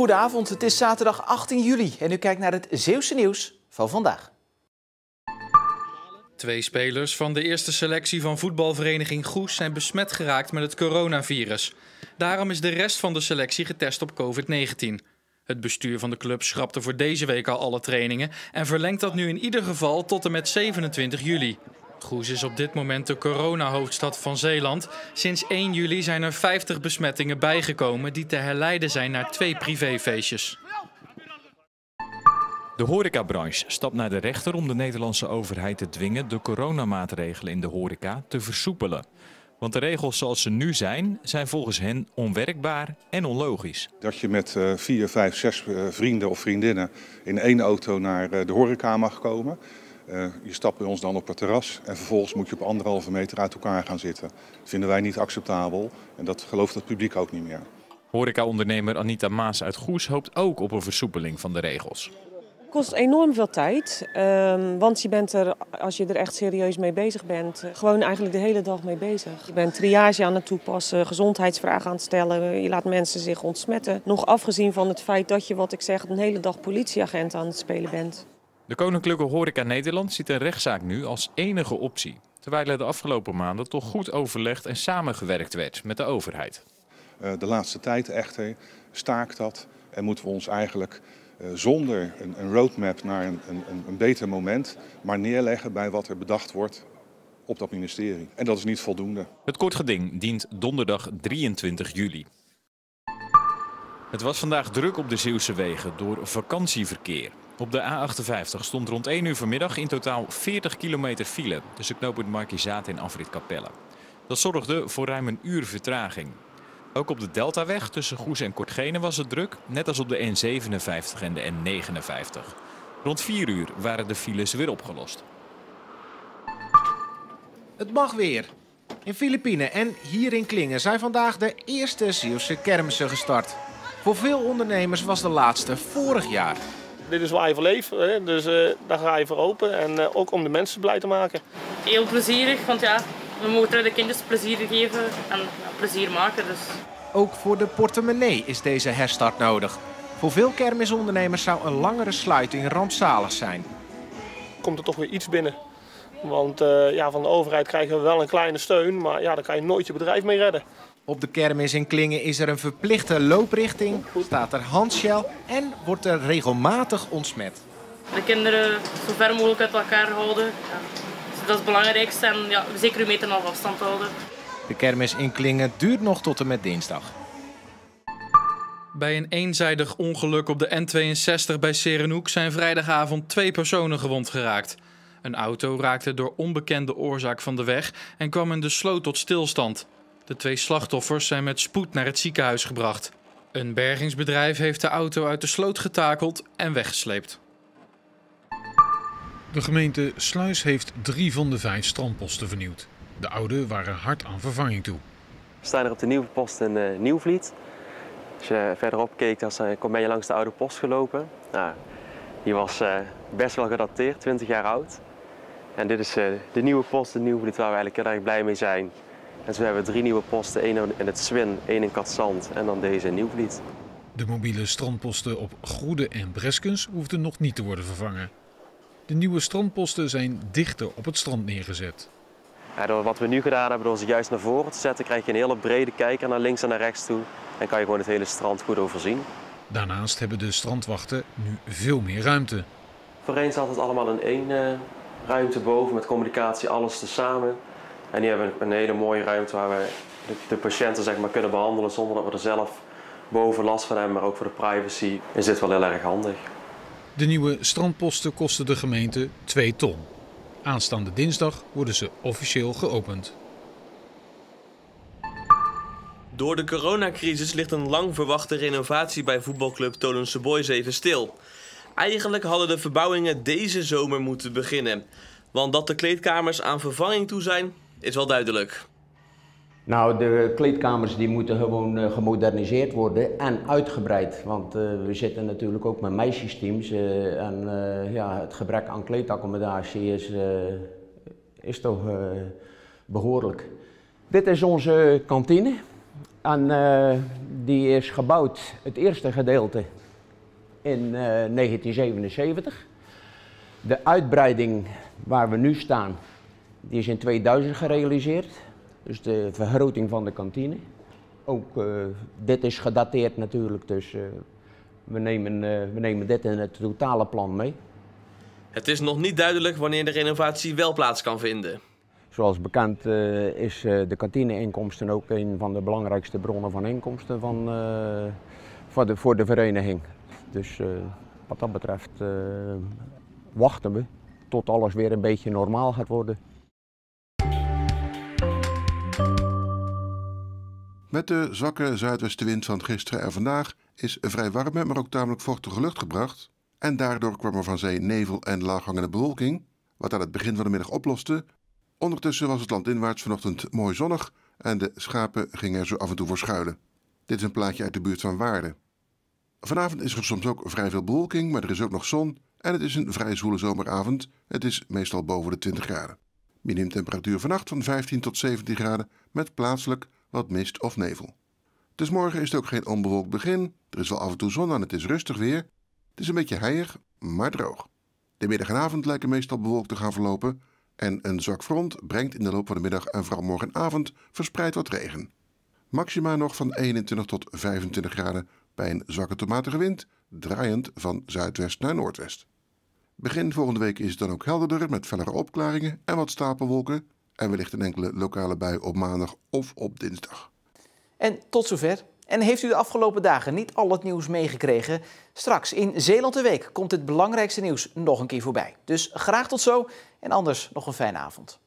Goedenavond, het is zaterdag 18 juli en u kijkt naar het Zeeuwse nieuws van vandaag. 2 spelers van de eerste selectie van voetbalvereniging Goes zijn besmet geraakt met het coronavirus. Daarom is de rest van de selectie getest op COVID-19. Het bestuur van de club schrapte voor deze week al alle trainingen en verlengt dat nu in ieder geval tot en met 27 juli. Goes is op dit moment de coronahoofdstad van Zeeland. Sinds 1 juli zijn er 50 besmettingen bijgekomen die te herleiden zijn naar 2 privéfeestjes. De horecabranche stapt naar de rechter om de Nederlandse overheid te dwingen de coronamaatregelen in de horeca te versoepelen. Want de regels zoals ze nu zijn volgens hen onwerkbaar en onlogisch. Dat je met 4, 5, 6 vrienden of vriendinnen in 1 auto naar de horeca mag komen. Je stapt bij ons dan op het terras en vervolgens moet je op 1,5 meter uit elkaar gaan zitten. Dat vinden wij niet acceptabel en dat gelooft het publiek ook niet meer. Horecaondernemer Anita Maas uit Goes hoopt ook op een versoepeling van de regels. Het kost enorm veel tijd, want je bent er, als je er echt serieus mee bezig bent, gewoon eigenlijk de hele dag mee bezig. Je bent triage aan het toepassen, gezondheidsvragen aan het stellen, je laat mensen zich ontsmetten. Nog afgezien van het feit dat je, wat ik zeg, een hele dag politieagent aan het spelen bent. De Koninklijke Horeca Nederland ziet een rechtszaak nu als enige optie. Terwijl er de afgelopen maanden toch goed overlegd en samengewerkt werd met de overheid. De laatste tijd echter staakt dat en moeten we ons eigenlijk zonder een roadmap naar een beter moment, maar neerleggen bij wat er bedacht wordt op dat ministerie. En dat is niet voldoende. Het kort geding dient donderdag 23 juli. Het was vandaag druk op de Zeeuwse wegen door vakantieverkeer. Op de A58 stond rond 1 uur vanmiddag in totaal 40 kilometer file tussen knooppunt Markizaat en afrit Capelle. Dat zorgde voor ruim een uur vertraging. Ook op de Deltaweg tussen Goes en Kortgene was het druk, net als op de N57 en de N59. Rond 4 uur waren de files weer opgelost. Het mag weer. In Filipijnen en hier in Klingen zijn vandaag de eerste Zeeuwse kermissen gestart. Voor veel ondernemers was de laatste vorig jaar. Dit is waar je voor leeft, hè? Dus daar ga je voor open en ook om de mensen blij te maken. Heel plezierig, want ja, we moeten de kindjes plezier geven en plezier maken. Dus. Ook voor de portemonnee is deze herstart nodig. Voor veel kermisondernemers zou een langere sluiting rampzalig zijn. Komt er toch weer iets binnen. Want van de overheid krijgen we wel een kleine steun, maar ja, daar kan je nooit je bedrijf mee redden. Op de kermis in Klingen is er een verplichte looprichting, staat er handshell en wordt er regelmatig ontsmet. De kinderen zo ver mogelijk uit elkaar houden, ja. Dat is het belangrijkste en ja, zeker 1 meter afstand houden. De kermis in Klingen duurt nog tot en met dinsdag. Bij een eenzijdig ongeluk op de N62 bij Serenhoek zijn vrijdagavond 2 personen gewond geraakt. Een auto raakte door onbekende oorzaak van de weg en kwam in de sloot tot stilstand. De 2 slachtoffers zijn met spoed naar het ziekenhuis gebracht. Een bergingsbedrijf heeft de auto uit de sloot getakeld en weggesleept. De gemeente Sluis heeft 3 van de 5 strandposten vernieuwd. De oude waren hard aan vervanging toe. We staan er op de nieuwe post in Nieuwvliet. Als je verderop keek, dan ben je langs de oude post gelopen. Nou, die was best wel gedateerd, 20 jaar oud. En dit is de nieuwe post in Nieuwvliet waar we eigenlijk heel erg blij mee zijn. En zo hebben we 3 nieuwe posten, 1 in het Zwin, 1 in Katzand en dan deze in Nieuwvliet. De mobiele strandposten op Groede en Breskens hoefden nog niet te worden vervangen. De nieuwe strandposten zijn dichter op het strand neergezet. Ja, door wat we nu gedaan hebben, door ze juist naar voren te zetten, krijg je een hele brede kijker naar links en naar rechts toe. En kan je gewoon het hele strand goed overzien. Daarnaast hebben de strandwachten nu veel meer ruimte. Voorheen zat het allemaal in 1 ruimte boven met communicatie, alles tezamen. En nu hebben we een hele mooie ruimte waar we de patiënten zeg maar, kunnen behandelen zonder dat we er zelf boven last van hebben. Maar ook voor de privacy is dit wel heel erg handig. De nieuwe strandposten kosten de gemeente 2 ton. Aanstaande dinsdag worden ze officieel geopend. Door de coronacrisis ligt een lang verwachte renovatie bij voetbalclub Tolense Boys even stil. Eigenlijk hadden de verbouwingen deze zomer moeten beginnen. Want dat de kleedkamers aan vervanging toe zijn, is wel duidelijk. Nou, de kleedkamers die moeten gewoon gemoderniseerd worden en uitgebreid. Want we zitten natuurlijk ook met meisjesteams en het gebrek aan kleedaccommodatie is toch behoorlijk. Dit is onze kantine en Die is gebouwd, het eerste gedeelte, in 1977. De uitbreiding waar we nu staan, die is in 2000 gerealiseerd. Dus de vergroting van de kantine. Ook dit is gedateerd natuurlijk, dus we nemen dit in het totale plan mee. Het is nog niet duidelijk wanneer de renovatie wel plaats kan vinden. Zoals bekend is de kantineinkomsten ook een van de belangrijkste bronnen van inkomsten voor de vereniging. Dus wat dat betreft wachten we tot alles weer een beetje normaal gaat worden. Met de zwakke zuidwestenwind van gisteren en vandaag is vrij warme, maar ook tamelijk vochtige lucht gebracht. En daardoor kwam er van zee nevel en laaghangende bewolking, wat aan het begin van de middag oploste. Ondertussen was het landinwaarts vanochtend mooi zonnig en de schapen gingen er zo af en toe voor schuilen. Dit is een plaatje uit de buurt van Waarden. Vanavond is er soms ook vrij veel bewolking, maar er is ook nog zon en het is een vrij zwoele zomeravond. Het is meestal boven de 20 graden. Minimumtemperatuur vannacht van 15 tot 17 graden met plaatselijk wat mist of nevel. Dus morgen is het ook geen onbewolkt begin. Er is wel af en toe zon en het is rustig weer. Het is een beetje heilig, maar droog. De middag en avond lijken meestal bewolkt te gaan verlopen en een zwak front brengt in de loop van de middag en vooral morgenavond verspreid wat regen. Maxima nog van 21 tot 25 graden bij een zwakke tot matige wind, draaiend van zuidwest naar noordwest. Begin volgende week is het dan ook helderder met fellere opklaringen en wat stapelwolken en wellicht een enkele lokale bui op maandag of op dinsdag. En tot zover. En heeft u de afgelopen dagen niet al het nieuws meegekregen? Straks in Zeeland de Week komt het belangrijkste nieuws nog een keer voorbij. Dus graag tot zo en anders nog een fijne avond.